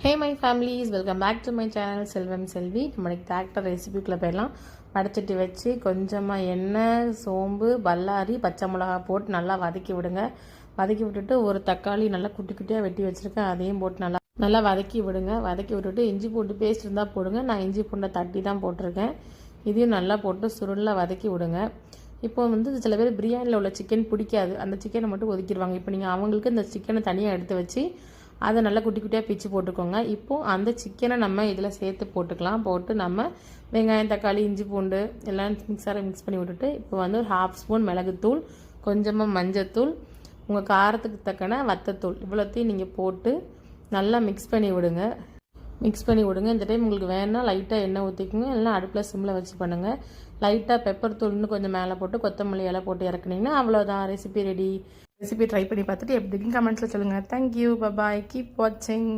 Hey my families, welcome back to my channel Selvam Selvi. நம்மளுக்கு tractor ரெசிபிக்குள்ளே போயிடலாம். வடச்சட்டி வச்சு கொஞ்சமாக எண்ணெய், சோம்பு, பல்லாரி, பச்சை மிளகா போட்டு நல்லா வதக்கி விடுங்க. வதக்கி விட்டுட்டு ஒரு தக்காளி நல்லா குட்டி குட்டியாக வெட்டி வச்சுருக்கேன், அதையும் போட்டு நல்லா வதக்கி விடுங்க. வதக்கி விட்டுட்டு இஞ்சி பூண்டு பேஸ்ட் இருந்தால் போடுங்க. நான் இஞ்சி பூண்டை தட்டி தான் போட்டிருக்கேன். இதையும் நல்லா போட்டு சுருளாக வதக்கி விடுங்க. இப்போ சில பேர் பிரியாணியில் உள்ள சிக்கன் பிடிக்காது, அந்த சிக்கனை மட்டும் ஒதுக்கிடுவாங்க. இப்போ நீங்கள் அவங்களுக்கு இந்த சிக்கனை தனியாக எடுத்து வச்சு அதை நல்லா குட்டி குட்டியாக பிச்சு போட்டுக்கோங்க. இப்போது அந்த சிக்கனை நம்ம இதில் சேர்த்து போட்டுக்கலாம். போட்டு நம்ம வெங்காயம், தக்காளி, இஞ்சி பூண்டு எல்லாம் மிக்ஸ் பண்ணி விட்டுட்டு இப்போ ஒரு 1/2 ஸ்பூன் மிளகுத்தூள், கொஞ்சமாக மஞ்சத்தூள், உங்கள் காரத்துக்கு தக்கன வத்தத்தூள் இவ்வளோத்தையும் நீங்கள் போட்டு நல்லா மிக்ஸ் பண்ணி விடுங்க. இந்த டைம் உங்களுக்கு வேணால் லைட்டாக எண்ணெய் ஊற்றிக்குங்க, இல்லைனா அடுப்பில் சிம்மில் வச்சு பண்ணுங்கள். லைட்டாக பெப்பர் தூள்னு கொஞ்சம் மேலே போட்டு கொத்தமல்லி எல்லாம் போட்டு இறக்குனீங்கன்னா அவ்வளோதான், ரெசிபி ரெடி. ரெசிபி ட்ரை பண்ணி பார்த்துட்டு எப்படி இருக்குன்னு கமெண்ட்ஸில் சொல்லுங்கள். தேங்க்யூ, பபாய், கீப் வாட்சிங்.